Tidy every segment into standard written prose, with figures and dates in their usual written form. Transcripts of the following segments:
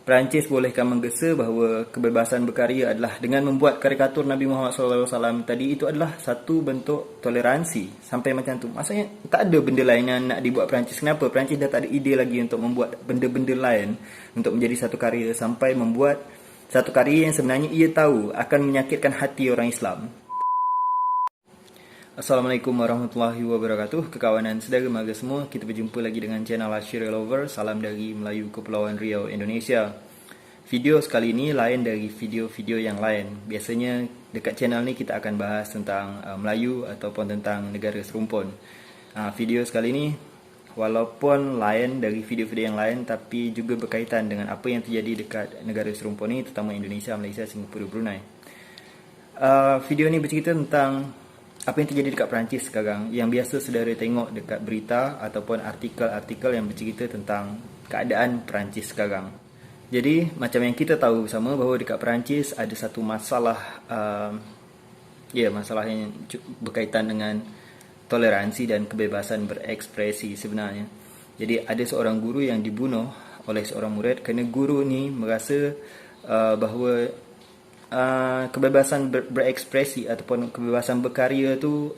Perancis bolehkan menggesa bahawa kebebasan berkarya adalah dengan membuat karikatur Nabi Muhammad SAW tadi, itu adalah satu bentuk toleransi. Sampai macam tu. Maksudnya tak ada benda lain yang nak dibuat Perancis. Kenapa? Perancis dah tak ada ide lagi untuk membuat benda-benda lain untuk menjadi satu karya, sampai membuat satu karya yang sebenarnya ia tahu akan menyakitkan hati orang Islam. Assalamualaikum warahmatullahi wabarakatuh. Kekawanan saudara mara semua, kita berjumpa lagi dengan channel Ashira Lover. Salam dari Melayu Kepulauan Riau, Indonesia. Video sekali ini lain dari video-video yang lain. Biasanya dekat channel ni kita akan bahas tentang Melayu ataupun tentang negara serumpun. Video sekali ini walaupun lain dari video-video yang lain, tapi juga berkaitan dengan apa yang terjadi dekat negara serumpun ni, terutama Indonesia, Malaysia, Singapura, Brunei. Video ni bercerita tentang apa yang terjadi dekat Perancis sekarang, yang biasa saudara tengok dekat berita ataupun artikel-artikel yang bercerita tentang keadaan Perancis sekarang. Jadi macam yang kita tahu bersama bahawa dekat Perancis ada satu masalah, masalah yang berkaitan dengan toleransi dan kebebasan berekspresi sebenarnya. Jadi ada seorang guru yang dibunuh oleh seorang murid kerana guru ni merasa bahawa kebebasan berekspresi ataupun kebebasan berkarya tu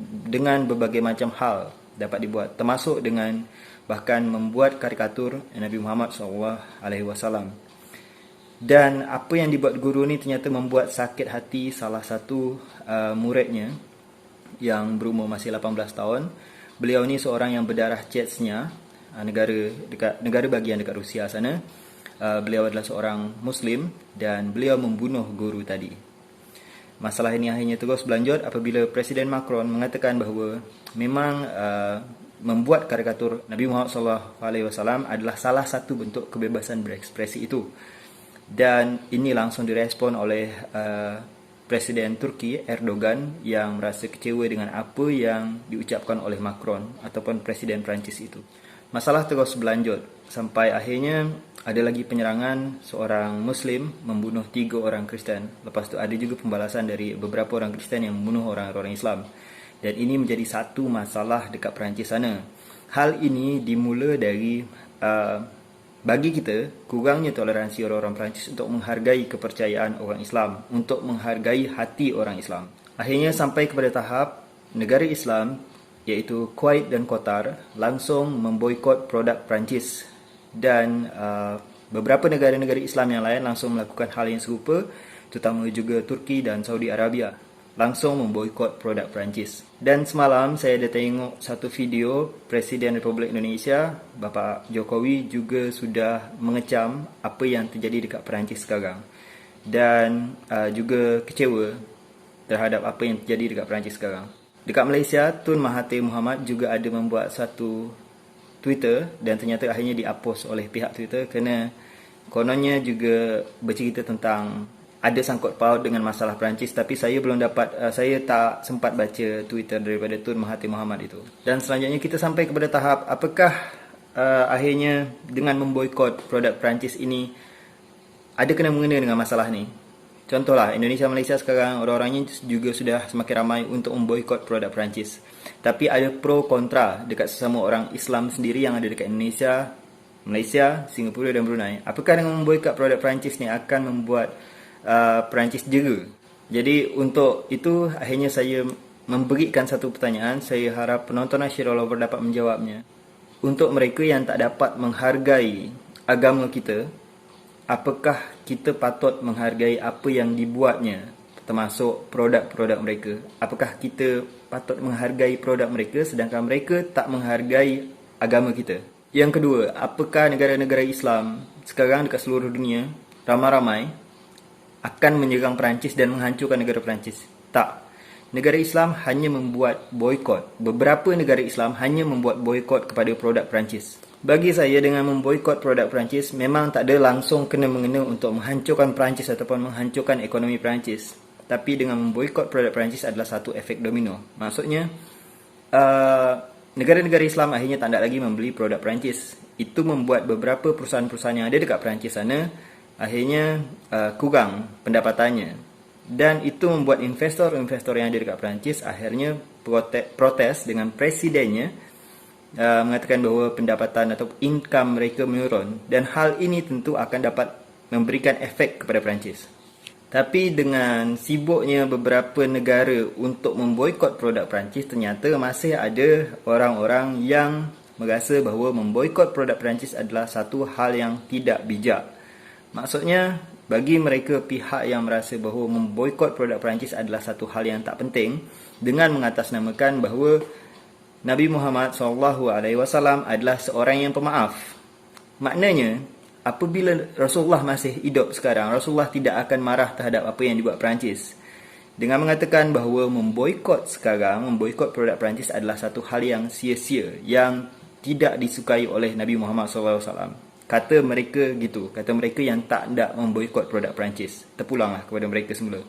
dengan berbagai macam hal dapat dibuat, termasuk dengan bahkan membuat karikatur Nabi Muhammad SAW. Dan apa yang dibuat guru ni ternyata membuat sakit hati salah satu muridnya yang berumur masih 18 tahun. Beliau ni seorang yang berdarah Chechnya, negara bahagian dekat Rusia sana. Beliau adalah seorang Muslim dan beliau membunuh guru tadi. Masalah ini akhirnya terus berlanjut apabila Presiden Macron mengatakan bahawa memang membuat karikatur Nabi Muhammad SAW adalah salah satu bentuk kebebasan berekspresi itu. Dan ini langsung direspon oleh Presiden Turki Erdogan yang merasa kecewa dengan apa yang diucapkan oleh Macron ataupun Presiden Perancis itu. Masalah terus berlanjut sampai akhirnya ada lagi penyerangan, seorang Muslim membunuh 3 orang Kristen. Lepas tu ada juga pembalasan dari beberapa orang Kristen yang membunuh orang-orang Islam. Dan ini menjadi satu masalah dekat Perancis sana. Hal ini dimula dari bagi kita kurangnya toleransi orang-orang Perancis untuk menghargai kepercayaan orang Islam, untuk menghargai hati orang Islam. Akhirnya sampai kepada tahap negara Islam iaitu Kuwait dan Qatar langsung memboikot produk Perancis, dan beberapa negara-negara Islam yang lain langsung melakukan hal yang serupa, terutama juga Turki dan Saudi Arabia langsung memboikot produk Perancis. Dan semalam saya ada tengok satu video Presiden Republik Indonesia Bapak Jokowi juga sudah mengecam apa yang terjadi dekat Perancis sekarang, dan juga kecewa terhadap apa yang terjadi dekat Perancis sekarang. Dekat Malaysia, Tun Mahathir Mohamad juga ada membuat satu Twitter dan ternyata akhirnya dihapus oleh pihak Twitter kerana kononnya juga bercerita tentang ada sangkut paut dengan masalah Perancis, tapi saya tak sempat baca Twitter daripada Tun Mahathir Mohamad itu. Dan selanjutnya kita sampai kepada tahap apakah akhirnya dengan memboikot produk Perancis ini ada kena-mengena dengan masalah ni. Contohlah, Indonesia, Malaysia sekarang orang-orangnya juga sudah semakin ramai untuk memboikot produk Perancis. Tapi ada pro kontra dekat sesama orang Islam sendiri yang ada dekat Indonesia, Malaysia, Singapura dan Brunei. Apakah dengan memboikot produk Perancis ni akan membuat Perancis jera? Jadi untuk itu akhirnya saya memberikan satu pertanyaan. Saya harap penonton Ashira Lover dapat menjawabnya. Untuk mereka yang tak dapat menghargai agama kita, apakah kita patut menghargai apa yang dibuatnya, termasuk produk-produk mereka? Apakah kita patut menghargai produk mereka sedangkan mereka tak menghargai agama kita? Yang kedua, apakah negara-negara Islam sekarang dekat seluruh dunia ramai-ramai akan menyerang Perancis dan menghancurkan negara Perancis? Tak. Negara Islam hanya membuat boikot. Beberapa negara Islam hanya membuat boikot kepada produk Perancis. Bagi saya, dengan memboikot produk Perancis memang tak ada langsung kena-mengena untuk menghancurkan Perancis ataupun menghancurkan ekonomi Perancis. Tapi dengan memboikot produk Perancis adalah satu efek domino. Maksudnya, negara-negara Islam akhirnya tak nak lagi membeli produk Perancis. Itu membuat beberapa perusahaan-perusahaan yang ada dekat Perancis sana akhirnya kurang pendapatannya. Dan itu membuat investor-investor yang ada dekat Perancis akhirnya protes dengan presidennya mengatakan bahawa pendapatan atau income mereka menurun, dan hal ini tentu akan dapat memberikan efek kepada Perancis. Tapi dengan sibuknya beberapa negara untuk memboikot produk Perancis, ternyata masih ada orang-orang yang merasa bahawa memboikot produk Perancis adalah satu hal yang tidak bijak. Maksudnya, bagi mereka pihak yang merasa bahawa memboikot produk Perancis adalah satu hal yang tak penting, dengan mengatasnamakan bahawa Nabi Muhammad SAW adalah seorang yang pemaaf. Maknanya, apabila Rasulullah masih hidup sekarang, Rasulullah tidak akan marah terhadap apa yang dibuat Perancis. Dengan mengatakan bahawa memboikot sekarang, memboikot produk Perancis adalah satu hal yang sia-sia, yang tidak disukai oleh Nabi Muhammad SAW. Kata mereka gitu, kata mereka yang tak hendak memboikot produk Perancis. Terpulanglah kepada mereka semula.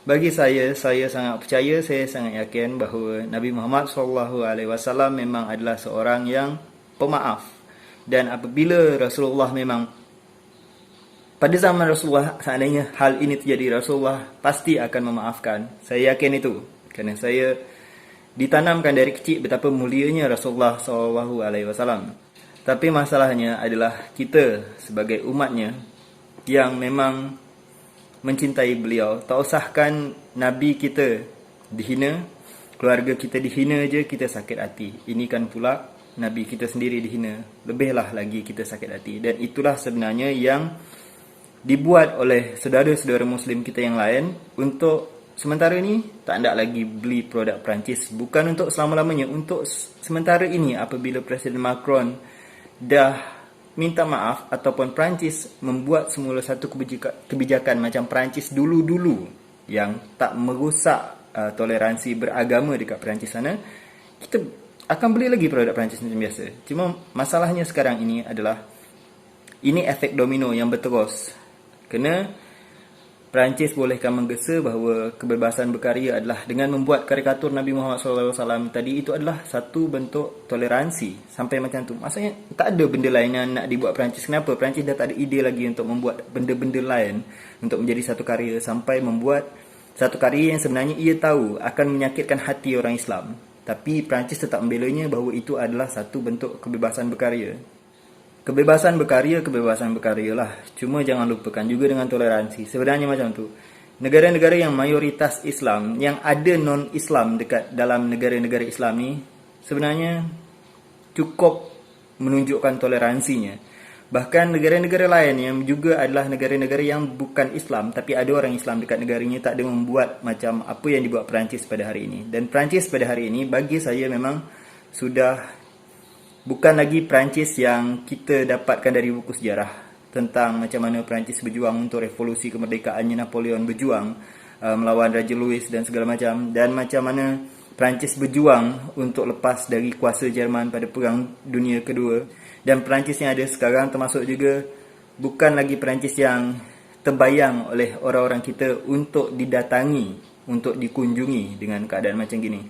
Bagi saya sangat percaya, saya sangat yakin bahawa Nabi Muhammad SAW memang adalah seorang yang pemaaf. Dan apabila Rasulullah memang, pada zaman Rasulullah, seandainya hal ini terjadi, Rasulullah pasti akan memaafkan. Saya yakin itu. Kerana saya ditanamkan dari kecil betapa mulianya Rasulullah SAW. Tapi masalahnya adalah kita sebagai umatnya yang memang mencintai beliau. Tak usahkan Nabi kita dihina, keluarga kita dihina je kita sakit hati. Ini kan pula Nabi kita sendiri dihina, lebihlah lagi kita sakit hati. Dan itulah sebenarnya yang dibuat oleh saudara-saudara Muslim kita yang lain untuk sementara ini tak hendak lagi beli produk Perancis. Bukan untuk selama-lamanya, untuk sementara ini apabila Presiden Macron dah minta maaf ataupun Perancis membuat semula satu kebijakan macam Perancis dulu-dulu yang tak merosak toleransi beragama dekat Perancis sana, kita akan beli lagi produk Perancis macam biasa. Cuma masalahnya sekarang ini adalah ini efek domino yang berterus. Kena Perancis bolehkan menggesa bahawa kebebasan berkarya adalah dengan membuat karikatur Nabi Muhammad SAW tadi, itu adalah satu bentuk toleransi. Sampai macam tu. Maksudnya tak ada benda lain yang nak dibuat Perancis. Kenapa? Perancis dah tak ada ide lagi untuk membuat benda-benda lain untuk menjadi satu karya, sampai membuat satu karya yang sebenarnya ia tahu akan menyakitkan hati orang Islam. Tapi Perancis tetap membelanya bahawa itu adalah satu bentuk kebebasan berkarya. Kebebasan berkarya lah. Cuma jangan lupakan juga dengan toleransi. Sebenarnya macam tu. Negara-negara yang mayoritas Islam, yang ada non-Islam dekat dalam negara-negara Islam ni, sebenarnya cukup menunjukkan toleransinya. Bahkan negara-negara lain yang juga adalah negara-negara yang bukan Islam, tapi ada orang Islam dekat negaranya, tak ada membuat macam apa yang dibuat Perancis pada hari ini. Dan Perancis pada hari ini, bagi saya memang sudah bukan lagi Perancis yang kita dapatkan dari buku sejarah tentang macam mana Perancis berjuang untuk revolusi kemerdekaannya, Napoleon berjuang melawan Raja Louis dan segala macam, dan macam mana Perancis berjuang untuk lepas dari kuasa Jerman pada Perang Dunia Kedua. Dan Perancis yang ada sekarang termasuk juga bukan lagi Perancis yang terbayang oleh orang-orang kita untuk didatangi, untuk dikunjungi dengan keadaan macam gini.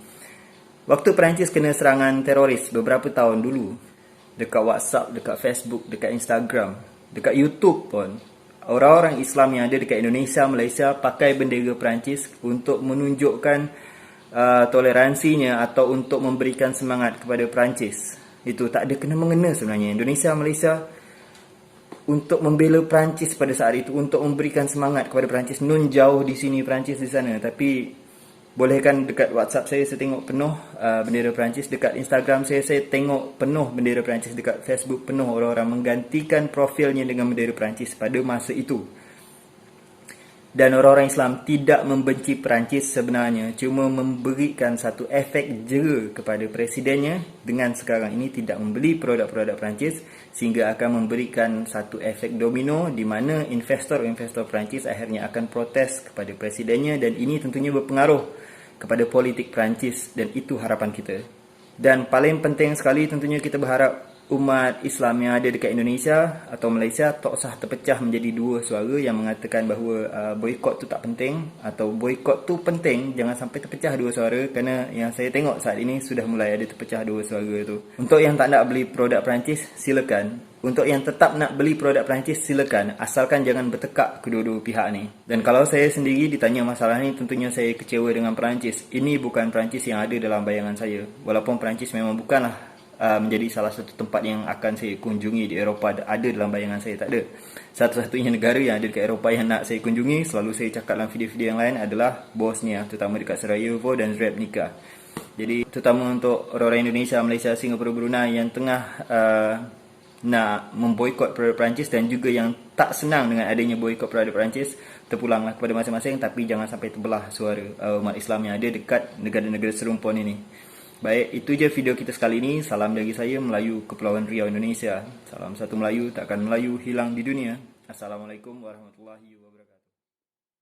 Waktu Perancis kena serangan teroris beberapa tahun dulu, dekat WhatsApp, dekat Facebook, dekat Instagram, dekat YouTube pun, orang-orang Islam yang ada dekat Indonesia, Malaysia pakai bendera Perancis untuk menunjukkan toleransinya atau untuk memberikan semangat kepada Perancis. Itu tak ada kena-mengena sebenarnya. Indonesia, Malaysia untuk membela Perancis pada saat itu, untuk memberikan semangat kepada Perancis. Nun jauh di sini, Perancis di sana. Tapi bolehkan dekat WhatsApp saya tengok penuh bendera Perancis. Dekat Instagram saya tengok penuh bendera Perancis. Dekat Facebook penuh orang-orang menggantikan profilnya dengan bendera Perancis pada masa itu. Dan orang-orang Islam tidak membenci Perancis sebenarnya, cuma memberikan satu efek jera kepada presidennya dengan sekarang ini tidak membeli produk-produk Perancis, sehingga akan memberikan satu efek domino di mana investor-investor Perancis akhirnya akan protes kepada presidennya, dan ini tentunya berpengaruh kepada politik Perancis, dan itu harapan kita. Dan paling penting sekali tentunya kita berharap umat Islam yang ada dekat Indonesia atau Malaysia tak usah terpecah menjadi dua suara yang mengatakan bahawa boikot tu tak penting atau boikot tu penting. Jangan sampai terpecah dua suara, kerana yang saya tengok saat ini sudah mulai ada terpecah dua suara tu. Untuk yang tak nak beli produk Perancis, silakan. Untuk yang tetap nak beli produk Perancis, silakan, asalkan jangan bertekak kedua-dua pihak ni. Dan kalau saya sendiri ditanya masalah ni, tentunya saya kecewa dengan Perancis. Ini bukan Perancis yang ada dalam bayangan saya. Walaupun Perancis memang bukanlah menjadi salah satu tempat yang akan saya kunjungi di Eropah. Ada dalam bayangan saya, tak ada. Satu-satunya negara yang ada dekat Eropah yang nak saya kunjungi, selalu saya cakap dalam video-video yang lain, adalah Bosnia, terutama dekat Sarajevo dan Srebrenica. Jadi terutama untuk orang-orang Indonesia, Malaysia, Singapura, Brunei yang tengah nak memboikot produk Perancis dan juga yang tak senang dengan adanya boikot produk Perancis, terpulanglah kepada masing-masing, tapi jangan sampai terbelah suara umat Islam yang ada dekat negara-negara serumpun ini. Baik, itu je video kita sekali ini. Salam dari saya, Melayu Kepulauan Riau, Indonesia. Salam satu Melayu, takkan Melayu hilang di dunia. Assalamualaikum warahmatullahi wabarakatuh.